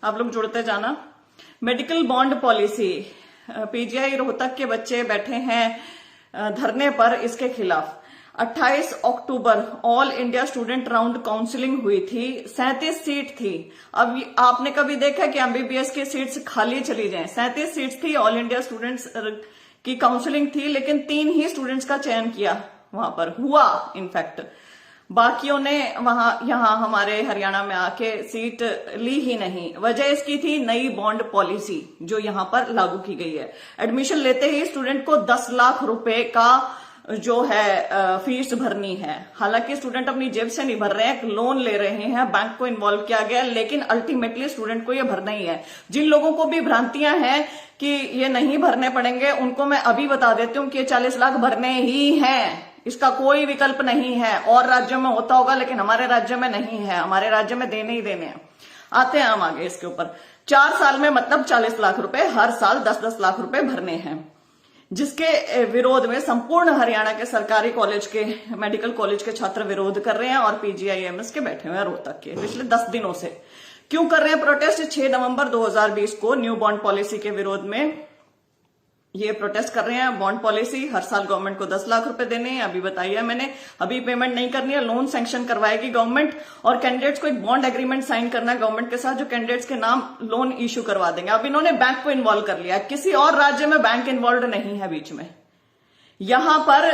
आप लोग जुड़ते जाना। Medical bond policy, PGI Rohtak के बच्चे बैठे हैं धरने पर इसके खिलाफ। 28 अक्टूबर all India student round counselling हुई थी, 37 सीट थी। अब आपने कभी देखा कि एमबीबीएस की सीट्स खाली चली जाएं? 37 सीट्स थी, ऑल इंडिया स्टूडेंट्स की काउंसलिंग थी, लेकिन 3 ही स्टूडेंट्स का चयन किया वहां पर हुआ। इनफैक्ट बाकियों ने यहां हमारे हरियाणा में आके सीट ली ही नहीं। वजह इसकी थी नई बॉन्ड पॉलिसी जो यहां पर लागू की गई है। एडमिशन लेते ही स्टूडेंट को 10 लाख रुपए का जो है फीस भरनी है। हालांकि स्टूडेंट अपनी जेब से नहीं भर रहे हैं, लोन ले रहे हैं, बैंक को इन्वॉल्व किया गया, लेकिन अल्टीमेटली स्टूडेंट को ये भरना ही है। जिन लोगों को भी भ्रांतियां हैं कि ये नहीं भरने पड़ेंगे, उनको मैं अभी बता देती हूँ कि ये 40 लाख भरने ही हैं। इसका कोई विकल्प नहीं है। और राज्यों में होता होगा, लेकिन हमारे राज्य में नहीं है। हमारे राज्य में देने ही देने हैं। आते हैं हम आगे इसके ऊपर। 4 साल में मतलब 40 लाख रुपए, हर साल 10-10 लाख रुपए भरने हैं, जिसके विरोध में संपूर्ण हरियाणा के सरकारी कॉलेज के, मेडिकल कॉलेज के छात्र विरोध कर रहे हैं और पीजीआईएमएस के बैठे हुए हैं रोहतक के पिछले 10 दिनों से। क्यों कर रहे हैं प्रोटेस्ट? 6 नवंबर 2020 को न्यू बॉन्ड पॉलिसी के विरोध में ये प्रोटेस्ट कर रहे हैं। बॉन्ड पॉलिसी, हर साल गवर्नमेंट को 10 लाख रुपए देने हैं, अभी बताइए मैंने। अभी पेमेंट नहीं करनी है, लोन सैंक्शन करवाएगी गवर्नमेंट, और कैंडिडेट्स को एक बॉन्ड एग्रीमेंट साइन करना है गवर्नमेंट के साथ, जो कैंडिडेट्स के नाम लोन इश्यू करवा देंगे। अब इन्होंने बैंक को इन्वॉल्व कर लिया। किसी और राज्य में बैंक इन्वॉल्व नहीं है बीच में। यहां पर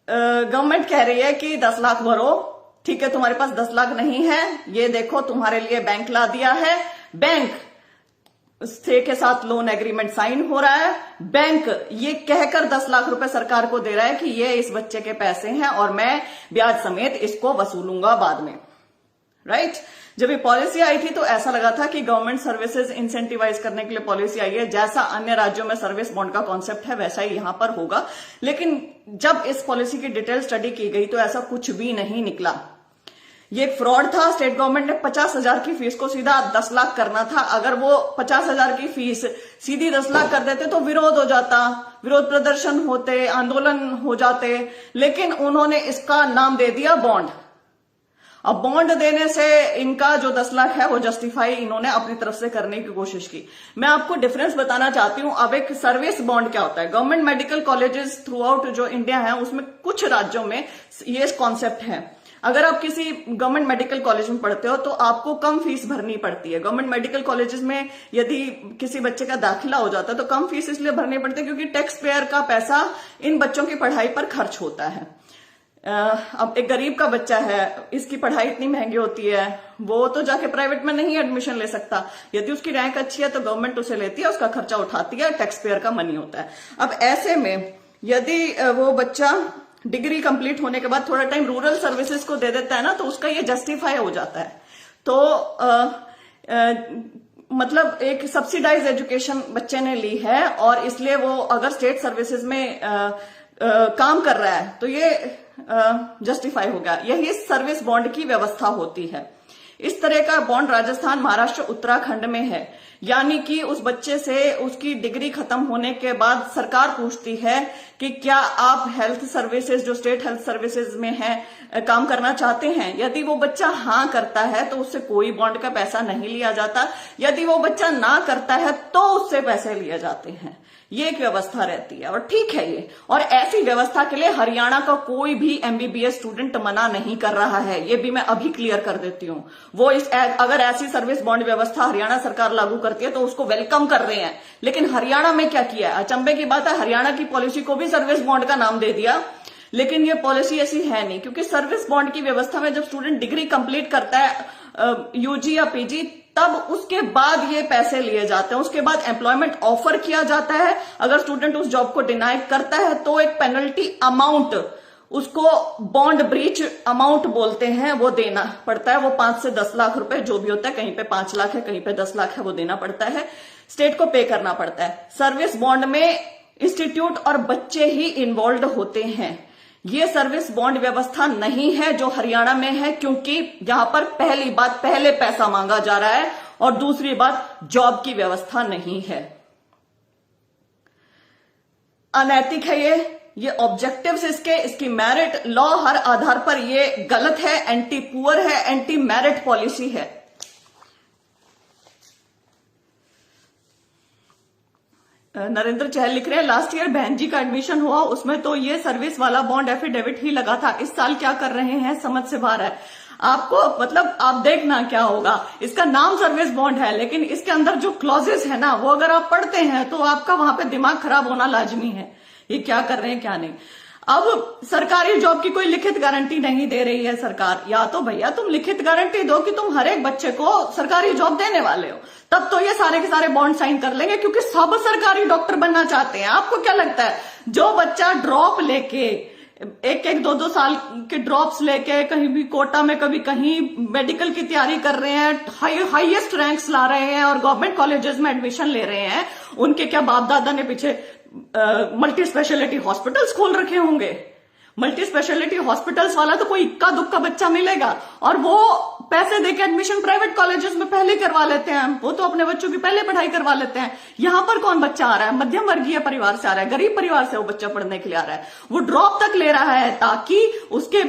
गवर्नमेंट कह रही है कि 10 लाख भरो, ठीक है, तुम्हारे पास 10 लाख नहीं है, ये देखो तुम्हारे लिए बैंक ला दिया है। बैंक से के साथ लोन एग्रीमेंट साइन हो रहा है। बैंक ये कहकर 10 लाख रुपए सरकार को दे रहा है कि ये इस बच्चे के पैसे हैं और मैं ब्याज समेत इसको वसूलूंगा बाद में। राइट? जब ये पॉलिसी आई थी तो ऐसा लगा था कि गवर्नमेंट सर्विसेज इंसेंटिवाइज करने के लिए पॉलिसी आई है। जैसा अन्य राज्यों में सर्विस बॉन्ड का कॉन्सेप्ट है वैसा ही यहां पर होगा। लेकिन जब इस पॉलिसी की डिटेल स्टडी की गई तो ऐसा कुछ भी नहीं निकला। ये एक फ्रॉड था। स्टेट गवर्नमेंट ने 50,000 की फीस को सीधा 10 लाख करना था। अगर वो 50,000 की फीस सीधी 10 लाख कर देते तो विरोध हो जाता, विरोध प्रदर्शन होते, आंदोलन हो जाते, लेकिन उन्होंने इसका नाम दे दिया बॉन्ड। अब बॉन्ड देने से इनका जो 10 लाख है वो जस्टिफाई इन्होंने अपनी तरफ से करने की कोशिश की। मैं आपको डिफरेंस बताना चाहती हूं। अब एक सर्विस बॉन्ड क्या होता है? Government medical colleges through out जो इंडिया है उसमें कुछ राज्यों में ये कॉन्सेप्ट है। अगर आप किसी गवर्नमेंट मेडिकल कॉलेज में पढ़ते हो तो आपको कम फीस भरनी पड़ती है। गवर्नमेंट मेडिकल कॉलेजेस में यदि किसी बच्चे का दाखिला हो जाता है तो कम फीस इसलिए भरनी पड़ती है क्योंकि टैक्स पेयर का पैसा इन बच्चों की पढ़ाई पर खर्च होता है। अब एक गरीब का बच्चा है, इसकी पढ़ाई इतनी महंगी होती है, वो तो जाके प्राइवेट में नहीं एडमिशन ले सकता। यदि उसकी रैंक अच्छी है तो गवर्नमेंट उसे लेती है, उसका खर्चा उठाती है, टैक्स पेयर का मनी होता है। अब ऐसे में यदि वो बच्चा डिग्री कंप्लीट होने के बाद थोड़ा टाइम रूरल सर्विसेज को दे देता है ना, तो उसका ये जस्टिफाई हो जाता है। तो मतलब एक सब्सिडाइज एजुकेशन बच्चे ने ली है और इसलिए वो अगर स्टेट सर्विसेज में काम कर रहा है तो ये जस्टिफाई होगा। यही सर्विस बॉन्ड की व्यवस्था होती है। इस तरह का बॉन्ड राजस्थान, महाराष्ट्र, उत्तराखंड में है। यानी कि उस बच्चे से उसकी डिग्री खत्म होने के बाद सरकार पूछती है कि क्या आप हेल्थ सर्विसेज, जो स्टेट हेल्थ सर्विसेज में है, काम करना चाहते हैं। यदि वो बच्चा हाँ करता है तो उससे कोई बॉन्ड का पैसा नहीं लिया जाता। यदि वो बच्चा ना करता है तो उससे पैसे लिए जाते हैं। ये एक व्यवस्था रहती है और ठीक है ये। और ऐसी व्यवस्था के लिए हरियाणा का कोई भी एमबीबीएस स्टूडेंट मना नहीं कर रहा है। ये भी मैं अभी क्लियर कर देती हूँ। वो अगर ऐसी सर्विस बॉन्ड व्यवस्था हरियाणा सरकार लागू करती है तो उसको वेलकम कर रहे हैं। लेकिन हरियाणा में क्या किया है? अचंभे की बात है, हरियाणा की पॉलिसी को भी सर्विस बॉन्ड का नाम दे दिया, लेकिन ये पॉलिसी ऐसी है नहीं। क्योंकि सर्विस बॉन्ड की व्यवस्था में जब स्टूडेंट डिग्री कंप्लीट करता है, यूजी या पीजी, तब उसके बाद ये पैसे लिए जाते हैं। उसके बाद एम्प्लॉयमेंट ऑफर किया जाता है। अगर स्टूडेंट उस जॉब को डिनाई करता है तो एक पेनल्टी अमाउंट, उसको बॉन्ड ब्रीच अमाउंट बोलते हैं, वो देना पड़ता है। वो 5 से 10 लाख रुपए जो भी होता है, कहीं पे 5 लाख है, कहीं पे 10 लाख है, वो देना पड़ता है, स्टेट को पे करना पड़ता है। सर्विस बॉन्ड में इंस्टीट्यूट और बच्चे ही इन्वॉल्व होते हैं। ये सर्विस बॉन्ड व्यवस्था नहीं है जो हरियाणा में है, क्योंकि यहां पर पहली बात पहले पैसा मांगा जा रहा है और दूसरी बात जॉब की व्यवस्था नहीं है। अनैतिक है ये ऑब्जेक्टिव्स इसकी मेरिट लॉ हर आधार पर ये गलत है, एंटी पुअर है, एंटी मेरिट पॉलिसी है। नरेंद्र चहल लिख रहे हैं, लास्ट ईयर बहन जी का एडमिशन हुआ, उसमें तो ये सर्विस वाला बॉन्ड एफिडेविट ही लगा था, इस साल क्या कर रहे हैं समझ से बाहर है। आपको मतलब आप देखना क्या होगा, इसका नाम सर्विस बॉन्ड है, लेकिन इसके अंदर जो क्लॉजेस है ना, वो अगर आप पढ़ते हैं तो आपका वहां पे दिमाग खराब होना लाजमी है। ये क्या कर रहे हैं क्या नहीं। अब सरकारी जॉब की कोई लिखित गारंटी नहीं दे रही है सरकार, या तो भैया तुम लिखित गारंटी दो कि तुम हर एक बच्चे को सरकारी जॉब देने वाले हो, तब तो ये सारे के सारे बॉन्ड साइन कर लेंगे, क्योंकि सब सरकारी डॉक्टर बनना चाहते हैं। आपको क्या लगता है, जो बच्चा ड्रॉप लेके एक दो साल के ड्रॉप्स लेके कहीं भी कोटा में कभी कहीं मेडिकल की तैयारी कर रहे हैं, हाईएस्ट रैंक्स ला रहे हैं और गवर्नमेंट कॉलेजेस में एडमिशन ले रहे हैं, उनके क्या बाप दादा ने पीछे मल्टी स्पेशलिटी हॉस्पिटल्स खोल रखे होंगे। मल्टी स्पेशलिटी हॉस्पिटल्स वाला तो कोई इक्का दुक्का बच्चा मिलेगा, और वो पैसे देके एडमिशन प्राइवेट कॉलेजेस में पहले करवा लेते हैं, वो तो अपने बच्चों की पहले पढ़ाई करवा लेते हैं। यहां पर कौन बच्चा आ रहा है, मध्यम वर्गीय परिवार से आ रहा है, गरीब परिवार से वो बच्चा पढ़ने के लिए आ रहा है, वो ड्रॉप तक ले रहा है ताकि उसके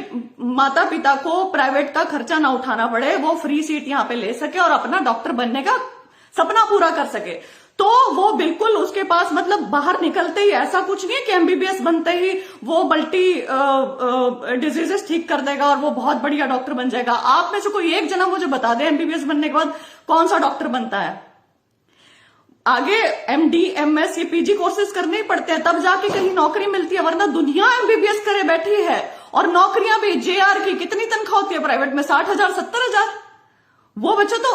माता पिता को प्राइवेट का खर्चा ना उठाना पड़े, वो फ्री सीट यहां पे ले सके और अपना डॉक्टर बनने का सपना पूरा कर सके। तो वो बिल्कुल उसके पास मतलब बाहर निकलते ही ऐसा कुछ नहीं है कि एमबीबीएस बनते ही वो मल्टी डिजीजेस ठीक कर देगा और वो बहुत बढ़िया डॉक्टर बन जाएगा। आप में से कोई एक जना मुझे बता दे एमबीबीएस बनने के बाद कौन सा डॉक्टर बनता है। आगे एमडी एमएस ये पीजी कोर्सेज करने ही पड़ते हैं, तब जाके कहीं नौकरी मिलती है, वरना दुनिया एमबीबीएस करे बैठी है। और नौकरियां भी जेआर की कितनी तनख्वाह होती है प्राइवेट में, 60,000 70,000। वो बच्चा तो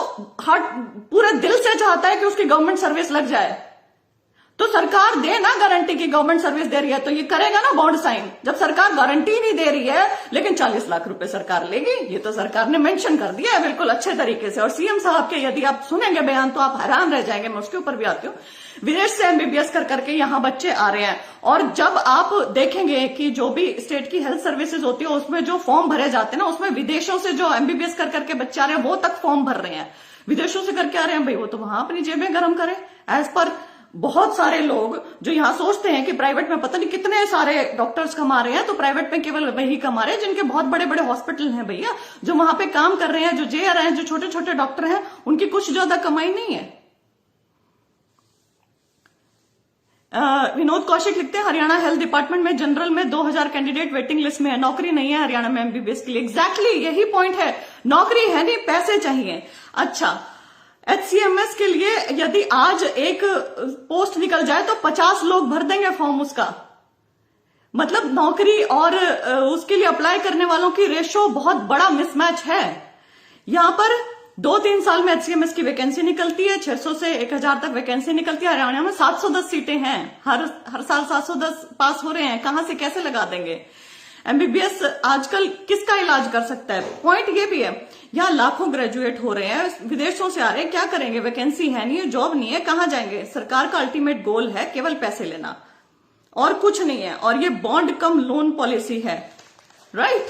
पूरे दिल से चाहता है कि उसकी गवर्नमेंट सर्विस लग जाए, तो सरकार दे ना गारंटी की गवर्नमेंट सर्विस दे रही है तो ये करेगा ना बॉन्ड साइन। जब सरकार गारंटी नहीं दे रही है लेकिन 40 लाख रुपए सरकार लेगी, ये तो सरकार ने मेंशन कर दिया है बिल्कुल अच्छे तरीके से। और सीएम साहब के यदि आप सुनेंगे बयान तो आप हैरान रह जाएंगे, मैं उसके ऊपर भी आती हूँ। विदेश से एमबीबीएस कर करके यहाँ बच्चे आ रहे हैं, और जब आप देखेंगे कि जो भी स्टेट की हेल्थ सर्विसेज होती है उसमें जो फॉर्म भरे जाते हैं ना, उसमें विदेशों से जो एमबीबीएस कर करके बच्चे आ रहे हैं वो तक फॉर्म भर रहे हैं, विदेशों से करके आ रहे हैं। भाई वो तो वहां अपनी जेबें गर्म करें। एज पर बहुत सारे लोग जो यहाँ सोचते हैं कि प्राइवेट में पता नहीं कितने सारे डॉक्टर्स कमा रहे हैं, तो प्राइवेट में केवल वही कमा रहे हैं जिनके बहुत बड़े बड़े हॉस्पिटल हैं भैया। जो वहां पे काम कर रहे हैं, जो जेआर हैं, जो छोटे छोटे डॉक्टर हैं, उनकी कुछ ज्यादा कमाई नहीं है। विनोद कौशिक लिखते हैं, हरियाणा हेल्थ डिपार्टमेंट में जनरल में 2000 कैंडिडेट वेटिंग लिस्ट में है, नौकरी नहीं है हरियाणा में एमबीबीएस के लिए। एग्जैक्टली यही पॉइंट है, नौकरी है नहीं, पैसे चाहिए। अच्छा, एचसीएमएस के लिए यदि आज एक पोस्ट निकल जाए तो 50 लोग भर देंगे फॉर्म उसका। मतलब नौकरी और उसके लिए अप्लाई करने वालों की रेशो बहुत बड़ा मिसमैच है। यहां पर 2-3 साल में एचसीएमएस की वैकेंसी निकलती है, 600 से 1000 तक वैकेंसी निकलती है। हरियाणा में 710 सीटें हैं, हर साल 710 पास हो रहे हैं, कहां से कैसे लगा देंगे। एमबीबीएस आजकल किसका इलाज कर सकता है। पॉइंट ये भी है, यहाँ लाखों ग्रेजुएट हो रहे हैं, विदेशों से आ रहे हैं, क्या करेंगे, वैकेंसी है नहीं है, जॉब नहीं है, कहां जाएंगे। सरकार का अल्टीमेट गोल है केवल पैसे लेना और कुछ नहीं है, और ये बॉन्ड कम लोन पॉलिसी है, राइट।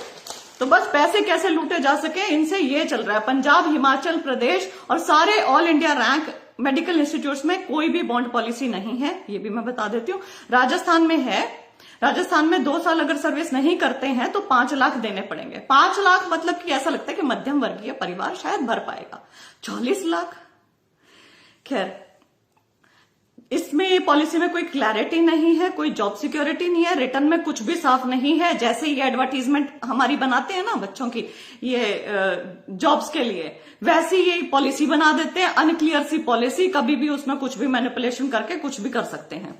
तो बस पैसे कैसे लूटे जा सके, इनसे ये चल रहा है। पंजाब, हिमाचल प्रदेश और सारे all India rank medical institutes में कोई भी बॉन्ड पॉलिसी नहीं है, ये भी मैं बता देती हूँ। राजस्थान में है, राजस्थान में 2 साल अगर सर्विस नहीं करते हैं तो 5 लाख देने पड़ेंगे। 5 लाख मतलब कि ऐसा लगता है कि मध्यम वर्गीय परिवार शायद भर पाएगा। 40 लाख, खैर इसमें पॉलिसी में कोई क्लैरिटी नहीं है, कोई जॉब सिक्योरिटी नहीं है, रिटर्न में कुछ भी साफ नहीं है। जैसे ये एडवर्टीजमेंट हमारी बनाते हैं ना बच्चों की ये जॉब्स के लिए, वैसी ये पॉलिसी बना देते हैं, अनक्लियर सी पॉलिसी, कभी भी उसमें कुछ भी मैनिपुलेशन करके कुछ भी कर सकते हैं।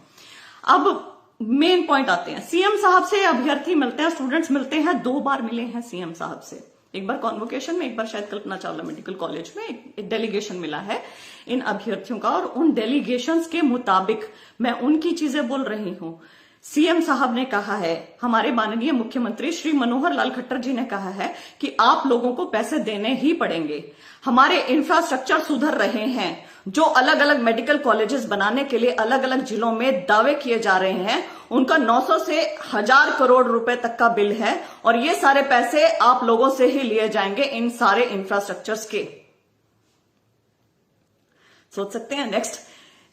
अब मेन पॉइंट आते हैं, सीएम साहब से अभ्यर्थी मिलते हैं, स्टूडेंट्स मिलते हैं। 2 बार मिले हैं सीएम साहब से, एक बार कॉन्वोकेशन में, एक बार शायद कल्पना चावला मेडिकल कॉलेज में एक डेलीगेशन मिला है इन अभ्यर्थियों का। और उन डेलीगेशंस के मुताबिक मैं उनकी चीजें बोल रही हूं। सीएम साहब ने कहा है, हमारे माननीय मुख्यमंत्री श्री मनोहर लाल खट्टर जी ने कहा है कि आप लोगों को पैसे देने ही पड़ेंगे। हमारे इंफ्रास्ट्रक्चर सुधर रहे हैं, जो अलग अलग मेडिकल कॉलेजेस बनाने के लिए अलग अलग जिलों में दावे किए जा रहे हैं, उनका 900 से 1000 करोड़ रुपए तक का बिल है, और ये सारे पैसे आप लोगों से ही लिए जाएंगे इन सारे इंफ्रास्ट्रक्चर्स के। सोच सकते हैं। नेक्स्ट,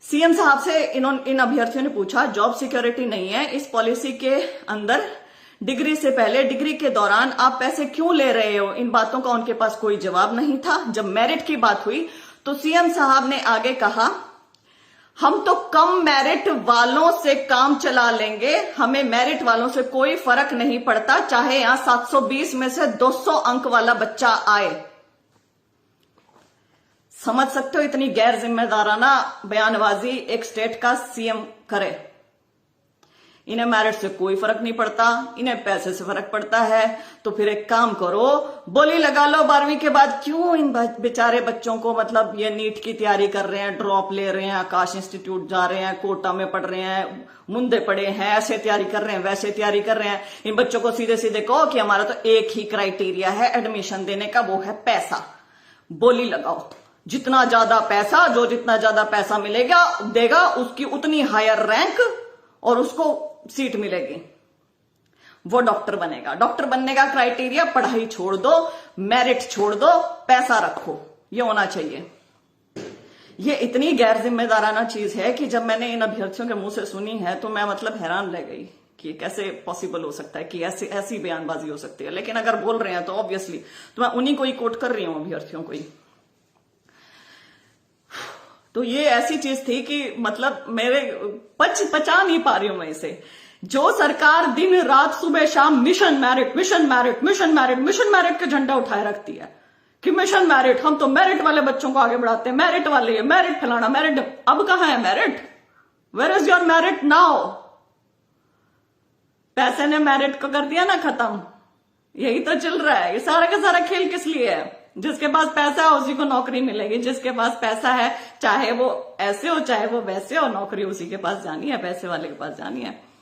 सीएम साहब से इन अभ्यर्थियों ने पूछा, जॉब सिक्योरिटी नहीं है, इस पॉलिसी के अंदर डिग्री से पहले, डिग्री के दौरान आप पैसे क्यों ले रहे हो। इन बातों का उनके पास कोई जवाब नहीं था। जब मेरिट की बात हुई तो सीएम साहब ने आगे कहा, हम तो कम मेरिट वालों से काम चला लेंगे, हमें मेरिट वालों से कोई फर्क नहीं पड़ता, चाहे यहां 720 में से 200 अंक वाला बच्चा आए। समझ सकते हो इतनी गैर जिम्मेदाराना बयानबाजी एक स्टेट का सीएम करे। इन्हें मेरिट से कोई फर्क नहीं पड़ता, इन्हें पैसे से फर्क पड़ता है। तो फिर एक काम करो, बोली लगा लो 12वीं के बाद क्यों इन बेचारे बच्चों को, मतलब ये नीट की तैयारी कर रहे हैं, ड्रॉप ले रहे हैं, आकाश इंस्टीट्यूट जा रहे हैं, कोटा में पढ़ रहे हैं, मुंदे पड़े हैं, ऐसे तैयारी कर रहे हैं, वैसे तैयारी कर रहे हैं। इन बच्चों को सीधे सीधे कहो कि हमारा तो एक ही क्राइटेरिया है एडमिशन देने का, वो है पैसा। बोली लगाओ, जितना ज्यादा पैसा, जो जितना ज्यादा पैसा मिलेगा देगा, उसकी उतनी हायर रैंक और उसको सीट मिलेगी, वो डॉक्टर बनेगा। डॉक्टर बनने का क्राइटेरिया पढ़ाई छोड़ दो, मेरिट छोड़ दो, पैसा रखो, ये होना चाहिए। ये इतनी गैर जिम्मेदाराना चीज है कि जब मैंने इन अभ्यर्थियों के मुंह से सुनी है तो मैं मतलब हैरान रह गई कि कैसे पॉसिबल हो सकता है कि ऐसी बयानबाजी हो सकती है। लेकिन अगर बोल रहे हैं तो ऑब्वियसली तो मैं उन्हीं को ही कोट कर रही हूं, अभ्यर्थियों को ही। तो ये ऐसी चीज थी कि मतलब मेरे पचा नहीं पा रही हूं मैं इसे। जो सरकार दिन रात सुबह शाम mission merit mission merit mission merit mission merit के झंडा उठाए रखती है कि मिशन मेरिट, हम तो मेरिट वाले बच्चों को आगे बढ़ाते हैं, मेरिट वाले, मेरिट फैलाना, मेरिट। अब कहां है merit? Where is your merit now? पैसे ने मेरिट को कर दिया ना खत्म। यही तो चल रहा है। ये सारा का सारा खेल किस लिए है? जिसके पास पैसा है उसी को नौकरी मिलेगी। जिसके पास पैसा है, चाहे वो ऐसे हो चाहे वो वैसे हो, नौकरी उसी के पास जानी है, पैसे वाले के पास जानी है।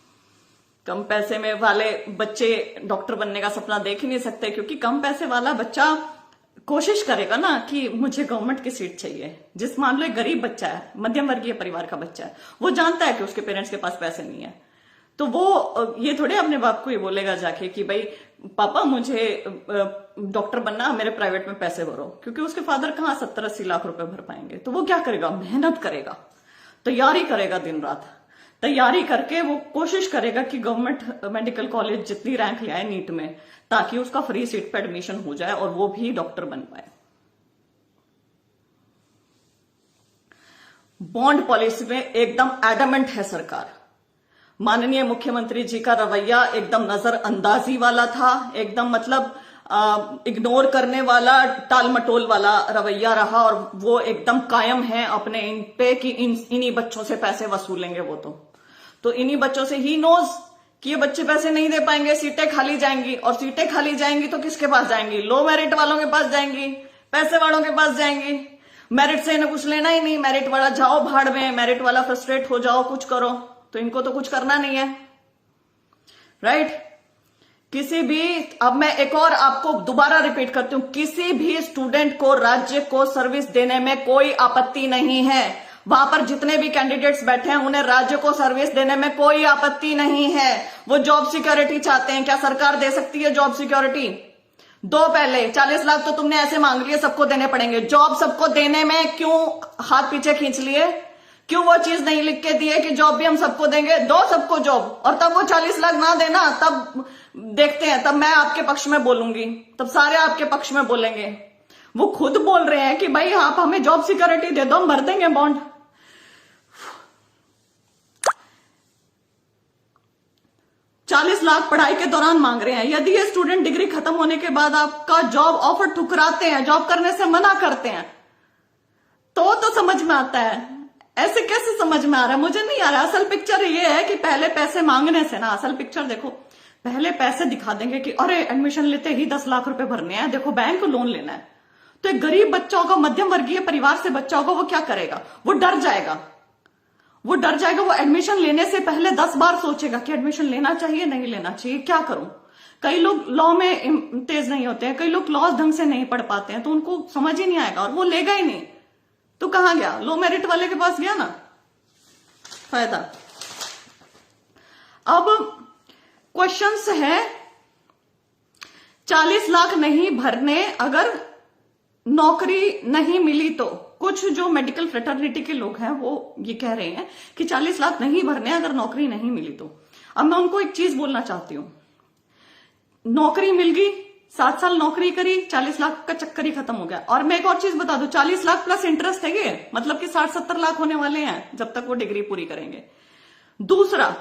कम पैसे में वाले बच्चे डॉक्टर बनने का सपना देख ही नहीं सकते, क्योंकि कम पैसे वाला बच्चा कोशिश करेगा ना कि मुझे गवर्नमेंट की सीट चाहिए। जिस मान लो एक गरीब बच्चा है, मध्यम वर्गीय परिवार का बच्चा है, वो जानता है कि उसके पेरेंट्स के पास पैसे नहीं है, तो वो ये थोड़े अपने बाप को ये बोलेगा जाके कि भाई पापा मुझे डॉक्टर बनना, मेरे प्राइवेट में पैसे भरो, क्योंकि उसके फादर कहाँ 70-80 लाख रुपए भर पाएंगे। तो वो क्या करेगा? मेहनत करेगा, तैयारी करेगा, दिन रात तैयारी करके वो कोशिश करेगा कि गवर्नमेंट मेडिकल कॉलेज जितनी रैंक ले आए नीट में, ताकि उसका फ्री सीट पे एडमिशन हो जाए और वो भी डॉक्टर बन पाए। बॉन्ड पॉलिसी में एकदम एडमेंट है सरकार। माननीय मुख्यमंत्री जी का रवैया एकदम नजरअंदाजी वाला था, एकदम मतलब इग्नोर करने वाला, टाल मटोल वाला रवैया रहा, और वो एकदम कायम है अपने इन पे कि इन्हीं बच्चों से पैसे वसूलेंगे। वो तो इन्हीं बच्चों से ही नोज कि ये बच्चे पैसे नहीं दे पाएंगे, सीटें खाली जाएंगी, और सीटें खाली जाएंगी तो किसके पास जाएंगी? लो मेरिट वालों के पास जाएंगी, पैसे वालों के पास जाएंगी। मेरिट से इन्हें कुछ लेना ही नहीं। मेरिट वाला जाओ भाड़ में, मेरिट वाला फ्रस्ट्रेट हो जाओ, कुछ करो, तो इनको तो कुछ करना नहीं है, राइट? किसी भी, अब मैं एक और आपको दोबारा रिपीट करती हूं, किसी भी स्टूडेंट को राज्य को सर्विस देने में कोई आपत्ति नहीं है। वहां पर जितने भी कैंडिडेट्स बैठे हैं उन्हें राज्य को सर्विस देने में कोई आपत्ति नहीं है। वो जॉब सिक्योरिटी चाहते हैं, क्या सरकार दे सकती है जॉब सिक्योरिटी? दो पहले 40 लाख तो तुमने ऐसे मांग लिए, सबको देने पड़ेंगे। जॉब सबको देने में क्यों हाथ पीछे खींच लिए? क्यों वो चीज नहीं लिख के दी है कि जॉब भी हम सबको देंगे? दो सबको जॉब, और तब वो 40 लाख ना देना, तब देखते हैं, तब मैं आपके पक्ष में बोलूंगी, तब सारे आपके पक्ष में बोलेंगे। वो खुद बोल रहे हैं कि भाई आप हमें जॉब सिक्योरिटी दे दो, हम भर देंगे बॉन्ड। 40 लाख पढ़ाई के दौरान मांग रहे हैं। यदि ये स्टूडेंट डिग्री खत्म होने के बाद आपका जॉब ऑफर ठुकराते हैं, जॉब करने से मना करते हैं, तो समझ में आता है। ऐसे कैसे समझ में आ रहा है? मुझे नहीं आ रहा। असल पिक्चर ये है कि पहले पैसे मांगने से ना, असल पिक्चर देखो, पहले पैसे दिखा देंगे कि अरे एडमिशन लेते ही 10 लाख रुपए भरने हैं, देखो बैंक लोन लेना है। तो एक गरीब बच्चा होगा, मध्यम वर्गीय परिवार से बच्चा होगा, वो क्या करेगा? वो डर जाएगा, वो एडमिशन लेने से पहले 10 बार सोचेगा कि एडमिशन लेना चाहिए नहीं लेना चाहिए, क्या करूं। कई लोग लॉ में तेज नहीं होते हैं, कई लोग लॉ ढंग से नहीं पढ़ पाते हैं, तो उनको समझ ही नहीं आएगा और वो लेगा ही नहीं। तो कहां गया? लो मेरिट वाले के पास गया ना फायदा। अब क्वेश्चंस है, 40 लाख नहीं भरने, अगर नौकरी नहीं मिली तो कुछ जो मेडिकल फ्रेटर्निटी के लोग हैं वो ये कह रहे हैं कि 40 लाख नहीं भरने अगर नौकरी नहीं मिली तो। अब मैं उनको एक चीज बोलना चाहती हूं, नौकरी मिल गई 7 साल नौकरी करी, 40 लाख का चक्कर ही खत्म हो गया। और मैं एक और चीज बता दूं, 40 लाख प्लस इंटरेस्ट है ये, मतलब कि 60-70 लाख होने वाले हैं जब तक वो डिग्री पूरी करेंगे। दूसरा,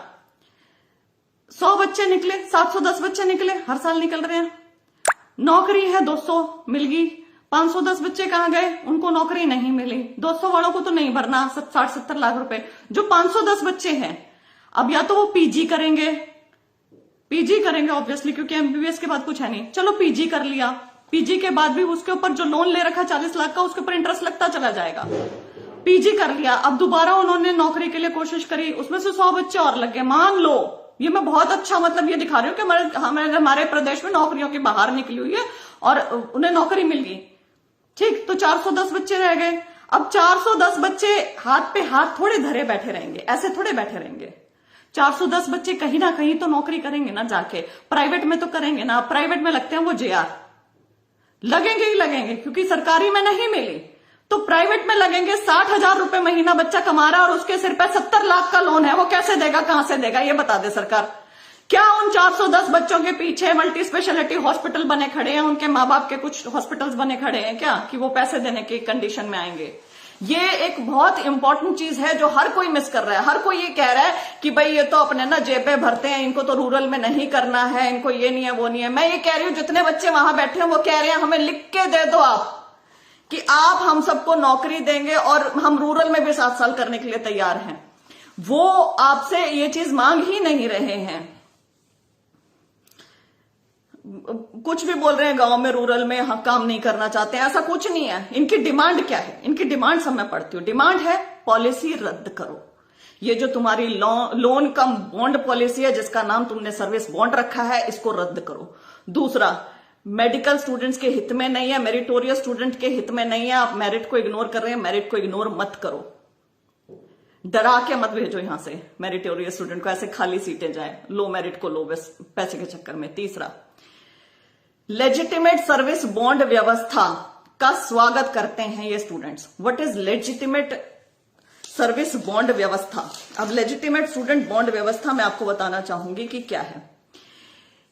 100 बच्चे निकले, 710 बच्चे निकले, हर साल निकल रहे हैं। नौकरी है 200 मिल गई, 510 बच्चे कहां गए, उनको नौकरी नहीं मिली। 200 वालों को तो नहीं भरना 60-70 लाख रुपए। जो 510 बच्चे हैं, अब या तो वो पीजी करेंगे ऑब्वियसली, क्योंकि एमबीबीएस के बाद कुछ है नहीं। चलो पीजी कर लिया, पीजी के बाद भी उसके ऊपर जो लोन ले रखा 40 लाख का, उसके ऊपर इंटरेस्ट लगता चला जाएगा। पीजी कर लिया, अब दोबारा उन्होंने नौकरी के लिए कोशिश करी, उसमें से 100 बच्चे और लग गए। मान लो ये मैं बहुत अच्छा मतलब ये दिखा रही हूँ कि हमारे प्रदेश में नौकरियों की बाहर निकली हुई है और उन्हें नौकरी मिल गई, ठीक, तो 410 बच्चे रह गए। अब 410 बच्चे हाथ पे हाथ थोड़े धरे बैठे रहेंगे, ऐसे थोड़े बैठे रहेंगे। 410 बच्चे कहीं ना कहीं तो नौकरी करेंगे ना, जाके प्राइवेट में तो करेंगे ना। प्राइवेट में लगते हैं वो जेआर, लगेंगे ही लगेंगे, क्योंकि सरकारी में नहीं मिली तो प्राइवेट में लगेंगे। 60,000 रुपए महीना बच्चा कमा रहा है और उसके सिर पे 70 लाख का लोन है, वो कैसे देगा, कहां से देगा, ये बता दे सरकार। क्या उन 410 बच्चों के पीछे मल्टी स्पेशलिटी हॉस्पिटल बने खड़े हैं, उनके माँ बाप के कुछ हॉस्पिटल्स बने खड़े हैं क्या, कि वो पैसे देने की कंडीशन में आएंगे? ये एक बहुत इंपॉर्टेंट चीज है जो हर कोई मिस कर रहा है। हर कोई ये कह रहा है कि भाई ये तो अपने ना जेबें भरते हैं, इनको तो रूरल में नहीं करना है, इनको ये नहीं है वो नहीं है। मैं ये कह रही हूं, जितने बच्चे वहां बैठे हैं वो कह रहे हैं हमें लिख के दे दो आप कि आप हम सबको नौकरी देंगे और हम रूरल में भी 7 साल करने के लिए तैयार हैं। वो आपसे ये चीज मांग ही नहीं रहे हैं। कुछ भी बोल रहे हैं गांव में, रूरल में हम काम नहीं करना चाहते हैं, ऐसा कुछ नहीं है। इनकी डिमांड क्या है? इनकी डिमांड सब मैं पढ़ती हूँ। डिमांड है पॉलिसी रद्द करो। ये जो तुम्हारी लोन कम बॉन्ड पॉलिसी है, जिसका नाम तुमने सर्विस बॉन्ड रखा है, इसको रद्द करो। दूसरा, मेडिकल स्टूडेंट्स के हित में नहीं है, मेरिटोरियस स्टूडेंट के हित में नहीं है। आप मेरिट को इग्नोर कर रहे हैं, मेरिट को इग्नोर मत करो। डरा के मत भेजो यहां से मेरिटोरियस स्टूडेंट को, ऐसे खाली सीटें जाए, लो मेरिट को लो बस पैसे के चक्कर में। तीसरा, लेजिटिमेट सर्विस बॉन्ड व्यवस्था का स्वागत करते हैं ये students. What is legitimate service bond व्यवस्था? अब लेजिटिमेट स्टूडेंट बॉन्ड व्यवस्था मैं आपको बताना चाहूंगी कि क्या है।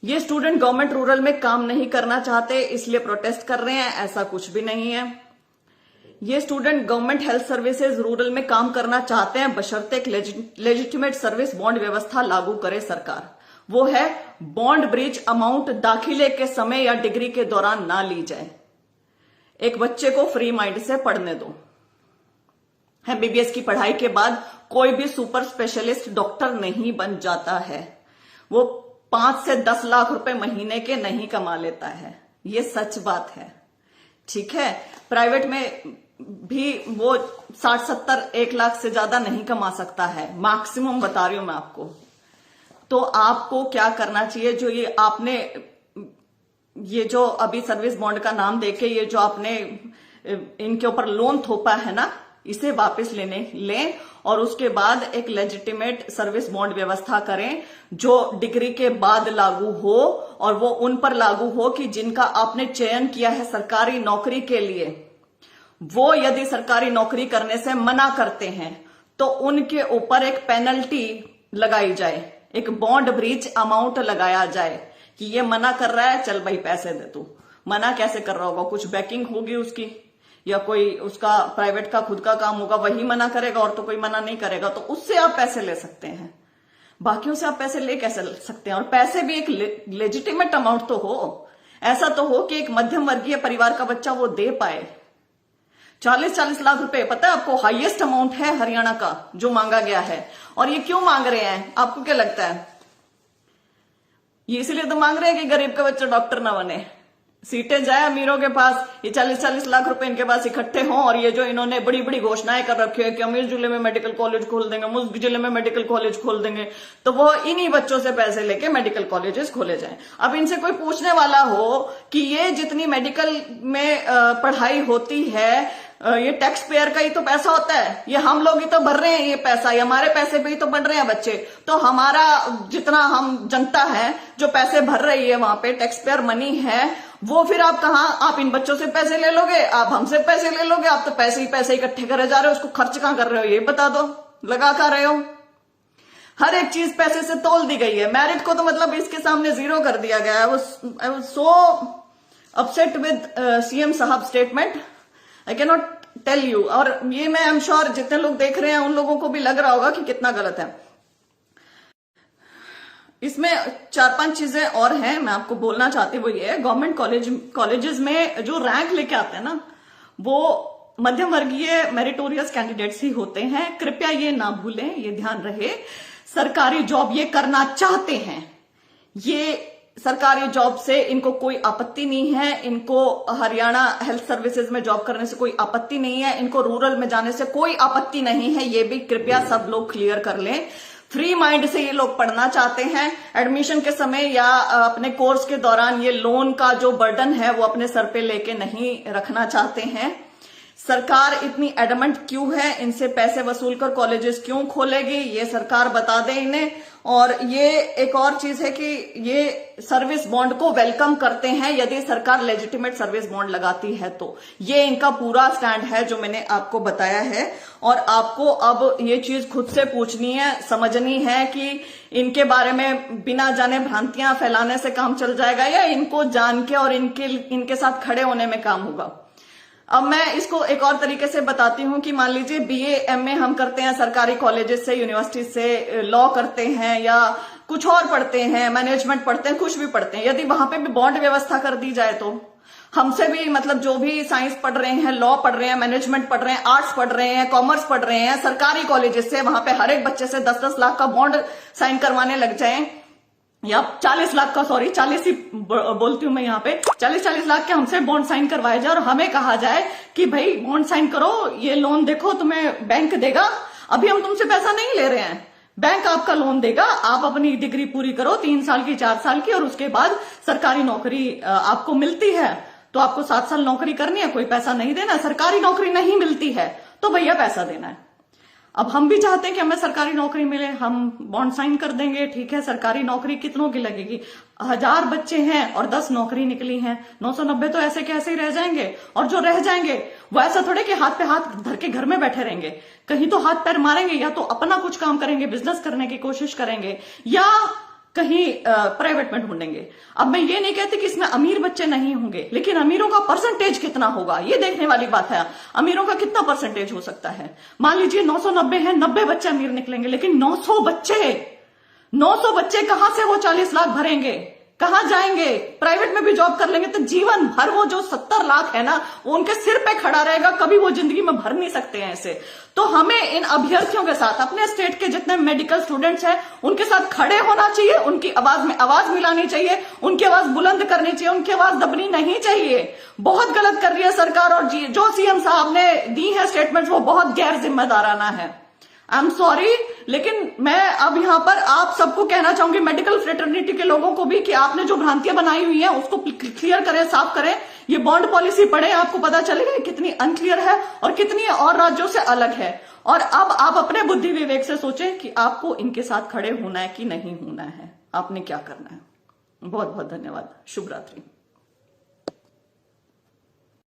ये स्टूडेंट गवर्नमेंट रूरल में काम नहीं करना चाहते इसलिए प्रोटेस्ट कर रहे हैं, ऐसा कुछ भी नहीं है। ये student government health services rural में काम करना चाहते हैं, बशर्ते एक लेजिटिमेट सर्विस बॉन्ड व्यवस्था लागू करे सरकार। वो है बॉन्ड ब्रीच अमाउंट दाखिले के समय या डिग्री के दौरान ना ली जाए। एक बच्चे को फ्री माइंड से पढ़ने दो। एमबीबीएस की पढ़ाई के बाद कोई भी सुपर स्पेशलिस्ट डॉक्टर नहीं बन जाता है। वो 5 से 10 लाख रुपए महीने के नहीं कमा लेता है, ये सच बात है, ठीक है। प्राइवेट में भी वो 60-70 1 लाख से ज्यादा नहीं कमा सकता है, मैक्सिमम बता रही हूं मैं आपको। तो आपको क्या करना चाहिए, जो ये आपने ये जो अभी सर्विस बॉन्ड का नाम देके ये जो आपने इनके ऊपर लोन थोपा है ना, इसे वापस लें और उसके बाद एक लेजिटिमेट सर्विस बॉन्ड व्यवस्था करें जो डिग्री के बाद लागू हो, और वो उन पर लागू हो कि जिनका आपने चयन किया है सरकारी नौकरी के लिए, वो यदि सरकारी नौकरी करने से मना करते हैं तो उनके ऊपर एक पेनल्टी लगाई जाए, एक बॉन्ड ब्रीच अमाउंट लगाया जाए कि ये मना कर रहा है, चल भाई पैसे दे तू। मना कैसे कर रहा होगा? कुछ बैकिंग होगी उसकी, या कोई उसका प्राइवेट का खुद का काम होगा, वही मना करेगा और तो कोई मना नहीं करेगा, तो उससे आप पैसे ले सकते हैं। बाकियों से आप पैसे ले कैसे सकते हैं? और पैसे भी एक लेजिटिमेट अमाउंट तो हो, ऐसा तो हो कि एक मध्यम वर्गीय परिवार का बच्चा वो दे पाए। 40-40 लाख रुपए, पता है आपको, हाईएस्ट अमाउंट है हरियाणा का जो मांगा गया है। और ये क्यों मांग रहे हैं, आपको क्या लगता है? ये इसलिए तो मांग रहे हैं कि गरीब का बच्चा डॉक्टर ना बने, सीटें जाए अमीरों के पास, ये 40-40 लाख रुपए इनके पास इकट्ठे हों। और ये जो इन्होंने बड़ी बड़ी घोषणाएं कर रखी है कि अमीर जिले में मेडिकल कॉलेज खोल देंगे, मुल्क जिले में मेडिकल कॉलेज खोल देंगे, तो वो इन्हीं बच्चों से पैसे लेके मेडिकल कॉलेजेस खोले जाएं। अब इनसे कोई पूछने वाला हो कि ये जितनी मेडिकल में पढ़ाई होती है, ये टैक्स पेयर का ही तो पैसा होता है, ये हम लोग ही तो भर रहे हैं ये पैसा, ये हमारे पैसे पे ही तो बढ़ रहे हैं बच्चे, तो हमारा जितना हम जनता है जो पैसे भर रही है वहां पे टैक्स पेयर मनी है, वो फिर आप कहां, आप इन बच्चों से पैसे ले लोगे, आप हमसे पैसे ले लोगे, आप तो पैसे ही पैसे इकट्ठे करे जा रहे हो, उसको खर्च कहां कर रहे हो ये बता दो, लगा कर रहे हो। हर एक चीज पैसे से तोल दी गई है। मैरिट को तो मतलब इसके सामने जीरो कर दिया गया है। वो सो अपसेट विद सीएम साहब statement, I can not tell you. और ये मैं आई एम श्योर जितने लोग देख रहे हैं उन लोगों को भी लग रहा होगा कि कितना गलत है। इसमें 4-5 चीजें और हैं मैं आपको बोलना चाहती हूँ। वो ये गवर्नमेंट कॉलेजेस में जो रैंक लेके आते हैं ना, वो मध्यम वर्गीय मेरिटोरियस कैंडिडेट्स ही होते हैं। कृपया ये ना भूलें, ये ध्यान रहे। सरकारी जॉब ये करना चाहते हैं, ये सरकारी जॉब से इनको कोई आपत्ति नहीं है, इनको हरियाणा हेल्थ सर्विसेज में जॉब करने से कोई आपत्ति नहीं है, इनको रूरल में जाने से कोई आपत्ति नहीं है। ये भी कृपया सब लोग क्लियर कर लें। फ्री माइंड से ये लोग पढ़ना चाहते हैं। एडमिशन के समय या अपने कोर्स के दौरान ये लोन का जो बर्डन है वो अपने सर पे लेके नहीं रखना चाहते हैं। सरकार इतनी एडमेंट क्यों है, इनसे पैसे वसूल कर कॉलेजेस क्यों खोलेगी, ये सरकार बता दे इन्हें। और ये एक और चीज है कि ये सर्विस बॉन्ड को वेलकम करते हैं यदि सरकार लेजिटिमेट सर्विस बॉन्ड लगाती है तो। ये इनका पूरा स्टैंड है जो मैंने आपको बताया है। और आपको अब ये चीज खुद से पूछनी है, समझनी है कि इनके बारे में बिना जाने भ्रांतियां फैलाने से काम चल जाएगा या इनको जान के और इनके साथ खड़े होने में काम होगा। अब मैं इसको एक और तरीके से बताती हूँ कि मान लीजिए बीए एमए हम करते हैं सरकारी कॉलेजेस से, यूनिवर्सिटी से, लॉ करते हैं या कुछ और पढ़ते हैं, मैनेजमेंट पढ़ते हैं, कुछ भी पढ़ते हैं। यदि वहां पे भी बॉन्ड व्यवस्था कर दी जाए तो हमसे भी मतलब जो भी साइंस पढ़ रहे हैं, लॉ पढ़ रहे हैं, मैनेजमेंट पढ़ रहे हैं, आर्ट्स पढ़ रहे हैं, कॉमर्स पढ़ रहे हैं, सरकारी कॉलेजेस से वहां पे हर एक बच्चे से 10-10 लाख का बॉन्ड साइन करवाने लग जाए, या 40 लाख का, सॉरी 40 ही बोलती हूं मैं यहाँ पे, 40-40 लाख के हमसे बॉन्ड साइन करवाए जाए और हमें कहा जाए कि भाई बॉन्ड साइन करो, ये लोन देखो तुम्हें बैंक देगा। अभी हम तुमसे पैसा नहीं ले रहे हैं, बैंक आपका लोन देगा, आप अपनी डिग्री पूरी करो 3 साल की 4 साल की और उसके बाद सरकारी नौकरी आपको मिलती है तो आपको 7 साल नौकरी करनी है, कोई पैसा नहीं देना। सरकारी नौकरी नहीं मिलती है तो भैया पैसा देना है। अब हम भी चाहते हैं कि हमें सरकारी नौकरी मिले, हम बॉन्ड साइन कर देंगे, ठीक है। सरकारी नौकरी कितनों की लगेगी? 1000 बच्चे हैं और 10 नौकरी निकली हैं, 990 तो ऐसे कैसे ही रह जाएंगे। और जो रह जाएंगे वो ऐसा थोड़े कि हाथ पे हाथ धर के घर में बैठे रहेंगे, कहीं तो हाथ पैर मारेंगे, या तो अपना कुछ काम करेंगे, बिजनेस करने की कोशिश करेंगे, या कहीं प्राइवेट में ढूंढेंगे। अब मैं ये नहीं कहती कि इसमें अमीर बच्चे नहीं होंगे, लेकिन अमीरों का परसेंटेज कितना होगा ये देखने वाली बात है। अमीरों का कितना परसेंटेज हो सकता है? मान लीजिए 990 है, 90 बच्चे अमीर निकलेंगे, लेकिन 900 बच्चे कहां से वो 40 लाख भरेंगे, कहां जाएंगे? प्राइवेट में भी जॉब कर लेंगे तो जीवन भर वो जो 70 लाख है ना वो उनके सिर पे खड़ा रहेगा, कभी वो जिंदगी में भर नहीं सकते हैं ऐसे। तो हमें इन अभ्यर्थियों के साथ, अपने स्टेट के जितने मेडिकल स्टूडेंट्स हैं उनके साथ खड़े होना चाहिए, उनकी आवाज में आवाज मिलानी चाहिए, उनकी आवाज बुलंद करनी चाहिए, उनकी आवाज दबनी नहीं चाहिए। बहुत गलत कर रही है सरकार और जो सीएम साहब ने दी है स्टेटमेंट वो बहुत गैर जिम्मेदाराना है। आई एम सॉरी, लेकिन मैं अब यहाँ पर आप सबको कहना चाहूंगी, मेडिकल फ्रेटर्निटी के लोगों को भी, कि आपने जो भ्रांतियां बनाई हुई है उसको क्लियर करें, साफ करें। ये बॉन्ड पॉलिसी पढ़े, आपको पता चलेगा कितनी अनक्लियर है और कितनी और राज्यों से अलग है। और अब आप अपने बुद्धि विवेक से सोचें कि आपको इनके साथ खड़े होना है कि नहीं होना है, आपने क्या करना है। बहुत बहुत धन्यवाद। शुभ रात्रि।